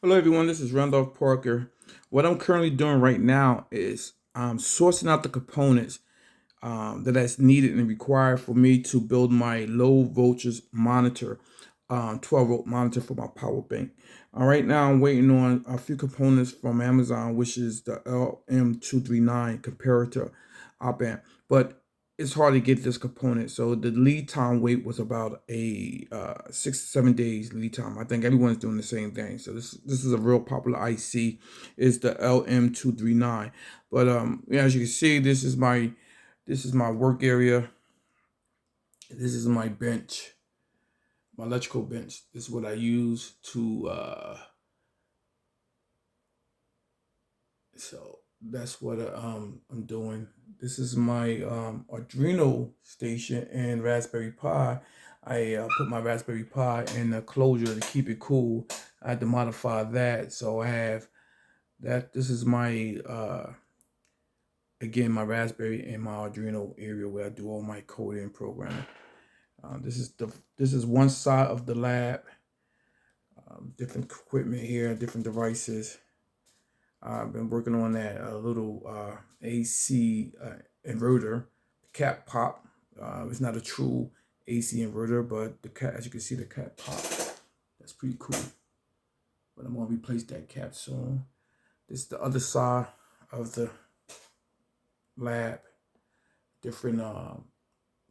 Hello, everyone. This is Randolph Parker. What I'm currently doing right now is sourcing out the components that's needed and required for me to build my low voltage monitor, 12-volt monitor for my power bank. Right now, I'm waiting on a few components from Amazon, which is the LM239 comparator op amp. But it's hard to get this component. So the lead time wait was about a 6 to 7 days lead time. I think everyone's doing the same thing. So this is a real popular IC, is the LM239. But yeah, as you can see, this is my work area. This is my bench, my electrical bench. This is what I use to so that's what I'm doing. This is my Arduino station and Raspberry Pi. I put my Raspberry Pi in a closure to keep it cool. I had to modify that, so I have that. This is my again, my Raspberry and my Arduino area where I do all my coding and programming. This is one side of the lab. Different equipment here, different devices. I've been working on that little AC inverter, cat pop. It's not a true AC inverter, but the cat, as you can see, the cat pop. That's pretty cool. But I'm gonna replace that cap soon. This is the other side of the lab. Different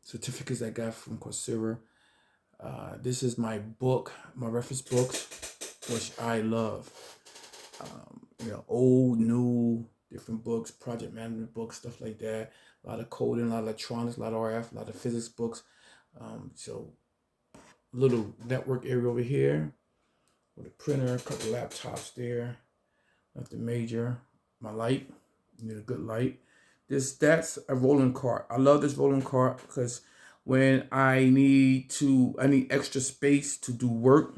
certificates I got from Coursera. This is my book, my reference books, which I love. Old, new, different books, project management books, stuff like that. A lot of coding, a lot of electronics, a lot of RF, a lot of physics books. So little network area over here with a printer, a couple laptops there. Nothing major. My light, you need a good light. That's a rolling cart. I love this rolling cart because when I need extra space to do work,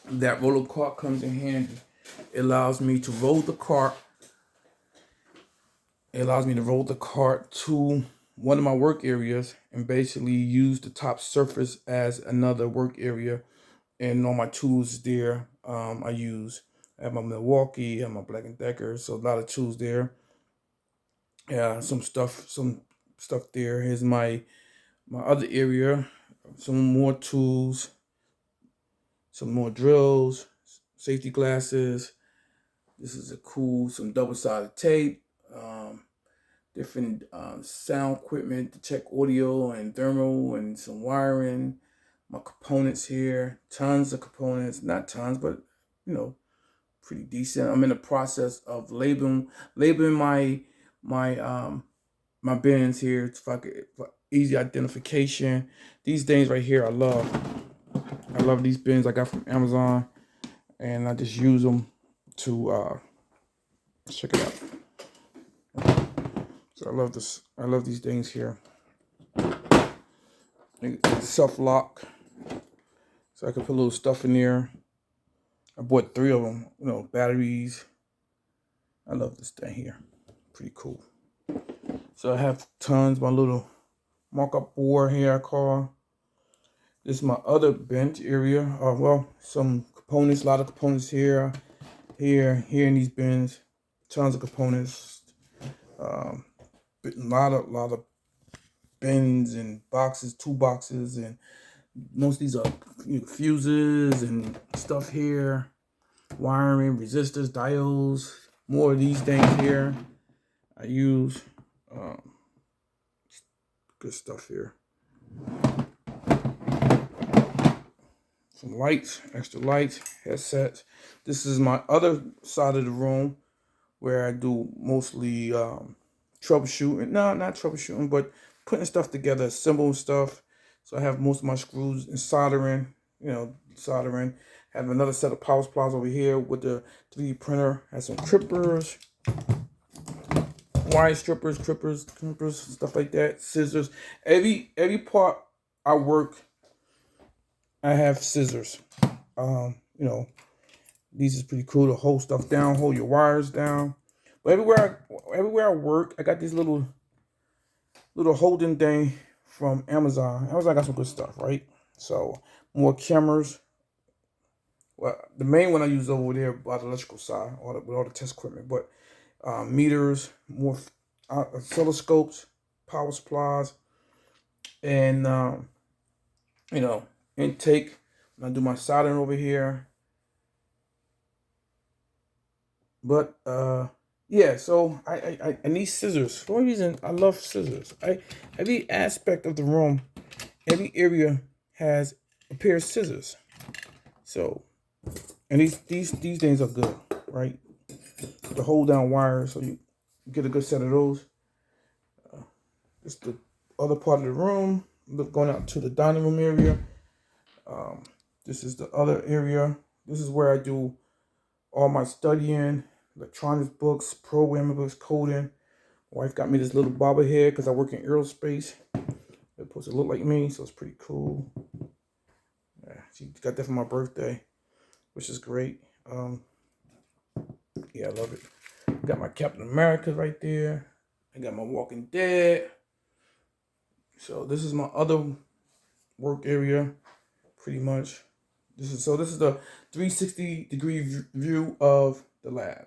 that roller cart comes in handy. It allows me to roll the cart. It allows me to roll the cart to one of my work areas and basically use the top surface as another work area. And all my tools there, I have my Milwaukee, I have my Black and Decker, so a lot of tools there. Yeah, some stuff there. Here's my other area, some more tools, some more drills, safety glasses. This is some double-sided tape, different sound equipment to check audio and thermal and some wiring. My components here, tons of components, not tons, but you know, pretty decent. I'm in the process of labeling my my bins here for easy identification. These things right here, I love. I love these bins I got from Amazon, and I just use them to check it out. So I love this. I love these things here. Self lock, so I can put little stuff in there. I bought three of them. Batteries. I love this thing here. Pretty cool. So I have tons. My little markup board here I call. This is my other bench area. Some components, a lot of components here in these bins. Tons of components. A lot of bins and boxes, toolboxes, and most of these are fuses and stuff here. Wiring, resistors, diodes, more of these things here. I use good stuff here. Some lights, extra lights, headsets. This is my other side of the room where I do mostly troubleshooting. No, not troubleshooting, but putting stuff together, assembling stuff. So I have most of my screws and soldering. Soldering. Have another set of power supplies over here with the 3D printer. Has some trippers, wire strippers, crimpers, stuff like that. Scissors. Every part I work, I have scissors. Um, you know, these is pretty cool to hold stuff down, hold your wires down. But everywhere I work, I got these little holding thing from Amazon. Amazon got some good stuff, right? So more cameras, Well, the main one I use over there by the electrical side, with all the test equipment. But meters, more oscilloscopes, power supplies, and you know, intake. When I do my soldering over here. But yeah, so I need scissors. For some reason, I love scissors. Every aspect of the room, every area has a pair of scissors. So, and these things are good, right? To hold down wires, so you get a good set of those. This is the other part of the room. Look, going out to the dining room area. This is the other area. This is where I do all my studying, electronics books, programming books, coding. My wife got me this little bobblehead because I work in aerospace. It's supposed to look like me, so it's pretty cool. Yeah, she got that for my birthday, which is great. Yeah, I love it. Got my Captain America right there. I got my Walking Dead. So this is my other work area, pretty much. This is the 360-degree view of the lab.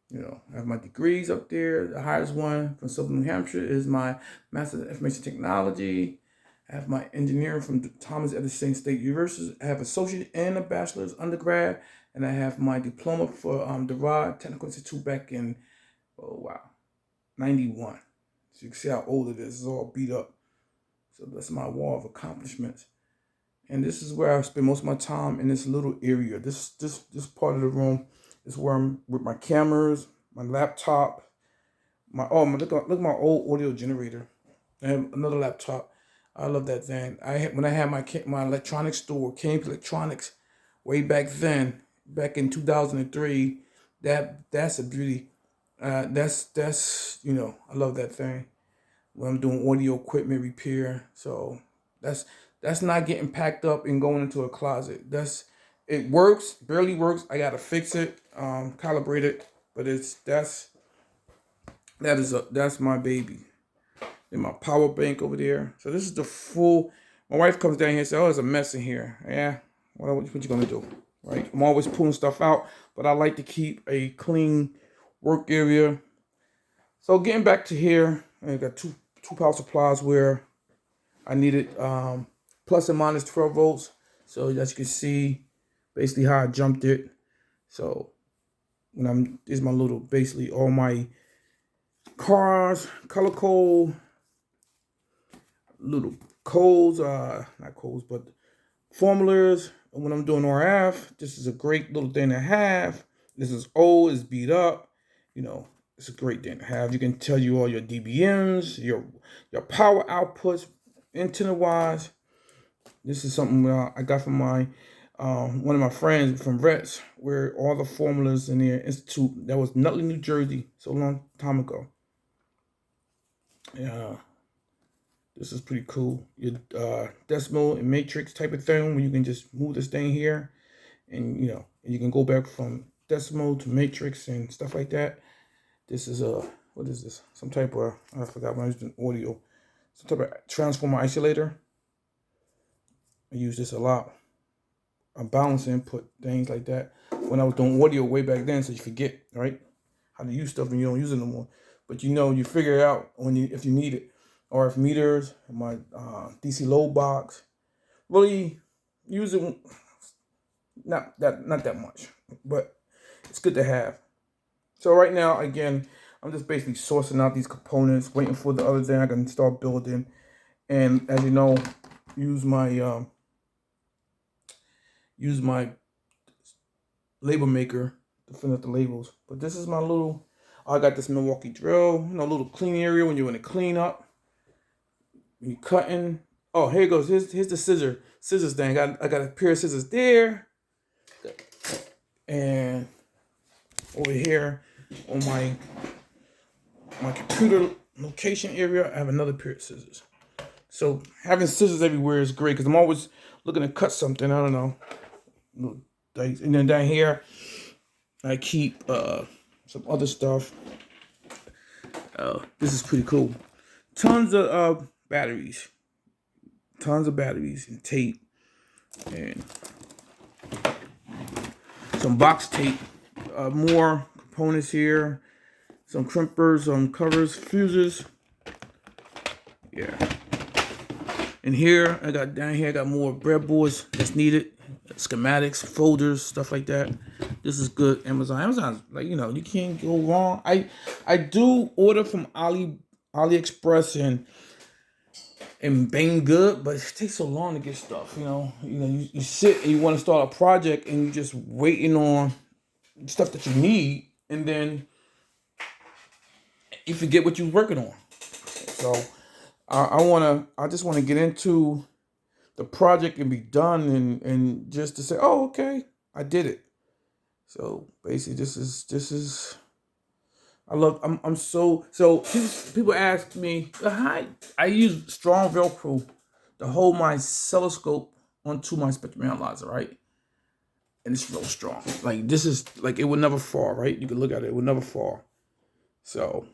You know, I have my degrees up there. The highest one from Southern New Hampshire is my Master of Information Technology. I have my engineering from Thomas Edison State University. I have associate and a bachelor's undergrad, and I have my diploma for the Rod Technical Institute back in 91. So you can see how old it is. It's all beat up. So that's my wall of accomplishments. And this is where I spend most of my time, in this little area. This part of the room is where I'm with my cameras, my laptop, look at my old audio generator. I have another laptop. I love that thing. When I had my electronics store, Kane's Electronics, way back then, back in 2003. That's a beauty. That's I love that thing. When I'm doing audio equipment repair, so that's not getting packed up and going into a closet. It works, barely works. I gotta fix it, calibrate it, but that's my baby. And my power bank over there. So this is the full. My wife comes down here and says, "Oh, there's a mess in here." Yeah, what you gonna do, right? I'm always pulling stuff out, but I like to keep a clean work area. So getting back to here, I got two power supplies where I needed plus and minus 12 volts. So as you can see, basically how I jumped it. So this is my little, basically all my cars, color code, little codes, not codes, but formulas. And when I'm doing RF, this is a great little thing to have. This is old, it's beat up, it's a great thing to have. You can tell you all your DBMs, your power outputs, antenna wise. This is something I got from my one of my friends from Rets, where all the formulas in their institute. That was Nutley, New Jersey, so long time ago. Yeah, this is pretty cool. Your decimal and matrix type of thing, where you can just move this thing here, and you can go back from decimal to matrix and stuff like that. This is what is this? Some type of, I forgot when I was doing audio. Some type of transformer isolator. I use this a lot. A balance input, things like that. When I was doing audio way back then, so you forget, right? How to use stuff and you don't use it no more. But you figure it out if you need it. RF meters, my DC load box. Really use it not that much, but it's good to have. So right now, again, I'm just basically sourcing out these components, waiting for the other thing I can start building. And as you know, use my label maker to finish the labels. But this is my little, I got this Milwaukee drill, little clean area when you're in a cleanup. When you're cutting. Oh, here it goes. Here's the scissors thing. I got a pair of scissors there. And over here on my computer location area, I have another pair of scissors. So having scissors everywhere is great because I'm always looking to cut something. I don't know. And then down here, I keep some other stuff. This is pretty cool. Tons of batteries. Tons of batteries and tape. And some box tape, more components here, some crimpers, some covers, fuses. Yeah. And here, down here, I got more breadboards that's needed, schematics, folders, stuff like that. This is good. Amazon's like, you can't go wrong. I do order from AliExpress and Banggood, but it takes so long to get stuff. You sit and you want to start a project and you're just waiting on stuff that you need, and then you forget what you're working on. So I just want to get into the project and be done, and just to say, oh, okay, I did it. So basically, this is I'm so people ask me how I use strong Velcro to hold my oscilloscope onto my spectrum analyzer, right? And it's real strong. Like, this is like, it would never fall, right? You can look at it, it would never fall. So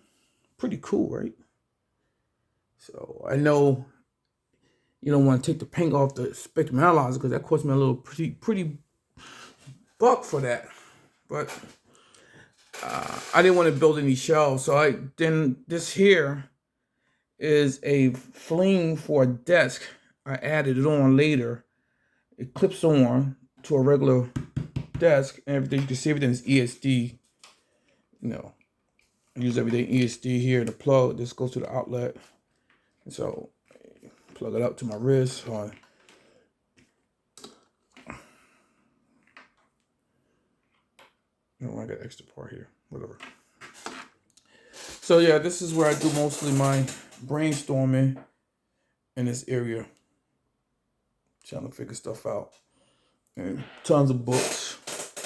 pretty cool, right? So I know you don't want to take the paint off the spectrum analyzer because that cost me a little pretty buck for that. But I didn't want to build any shelves, so then this here is a fling for a desk. I added it on later. It clips on to a regular desk, and everything, you can see everything is ESD. I use everything ESD here. The plug, this goes to the outlet, and so plug it up to my wrist. I got extra part here, whatever. So yeah, this is where I do mostly my brainstorming in this area, trying to figure stuff out. And tons of books,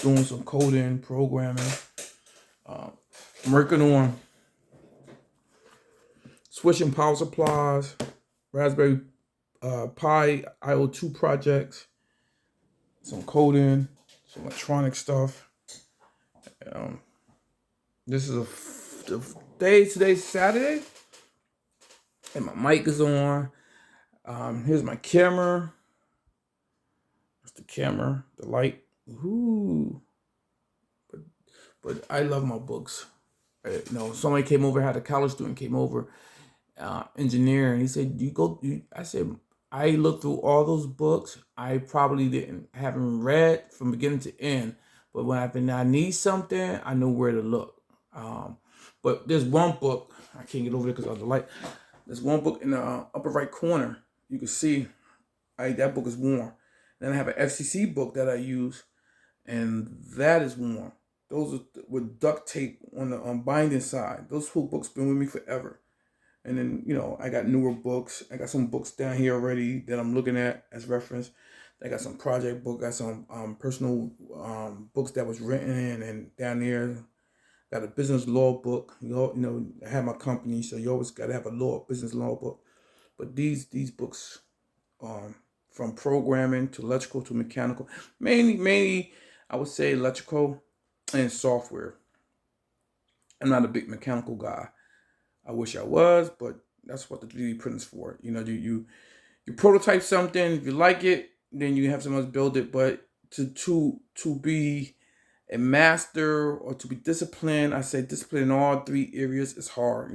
doing some coding, programming. I'm working on switching power supplies, Raspberry Pi IO2 projects, some coding, some electronic stuff. This is today's Saturday, and my mic is on. Here's my camera. That's the camera, the light. Ooh. But I love my books. Somebody came over, had a college student came over, engineer, and he said, I said, I looked through all those books. I probably haven't read from beginning to end, but when I need something, I know where to look. But there's one book, I can't get over there because of the light. There's one book in the upper right corner. You can see that book is worn. Then I have an FCC book that I use, and that is worn. Those are with duct tape on the binding side. Those two books been with me forever. And then, I got newer books. I got some books down here already that I'm looking at as reference. I got some project book, got some personal books that was written, and down there, got a business law book. I have my company, so you always got to have a business law book. But these books, from programming to electrical to mechanical, mainly I would say electrical and software. I'm not a big mechanical guy. I wish I was, but that's what the 3D printer's for. You prototype something. If you like it, then you have someone else build it. But to be a master or to be disciplined, I say discipline in all three areas is hard.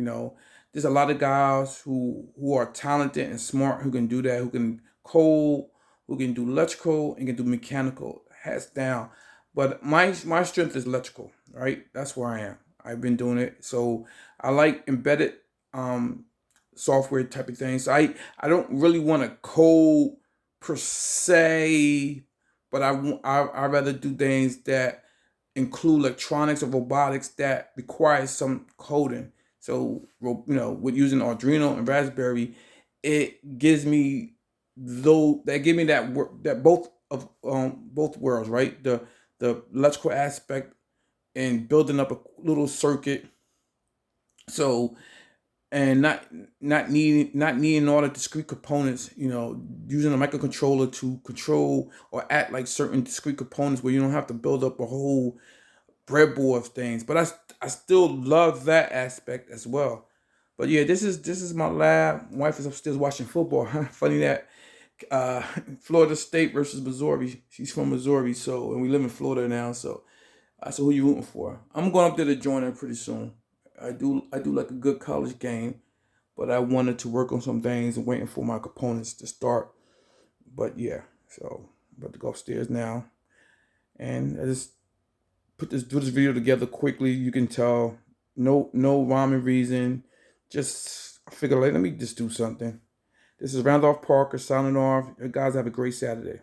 There's a lot of guys who are talented and smart who can do that, who can code, who can do electrical and can do mechanical. Hats down. But my strength is electrical, right? That's where I am. I've been doing it. So I like embedded software type of things. So I don't really want to code per se, but I rather do things that include electronics or robotics that require some coding. So with using Arduino and Raspberry, it gives me that both worlds, right? The electrical aspect and building up a little circuit. So, and not needing all the discrete components, using a microcontroller to control or act like certain discrete components where you don't have to build up a whole breadboard of things. But I still love that aspect as well. But yeah, this is my lab. My wife is upstairs watching football. Funny that uh, Florida State versus Missouri. She's from Missouri, so and we live in Florida now. So I said, "Who you rooting for?" I'm going up there to join her pretty soon. I do like a good college game, but I wanted to work on some things and waiting for my components to start. But yeah, so I'm about to go upstairs now, and I just do this video together quickly. You can tell no rhyme and reason. Just I figured like let me just do something. This is Randolph Parker signing off. You guys have a great Saturday.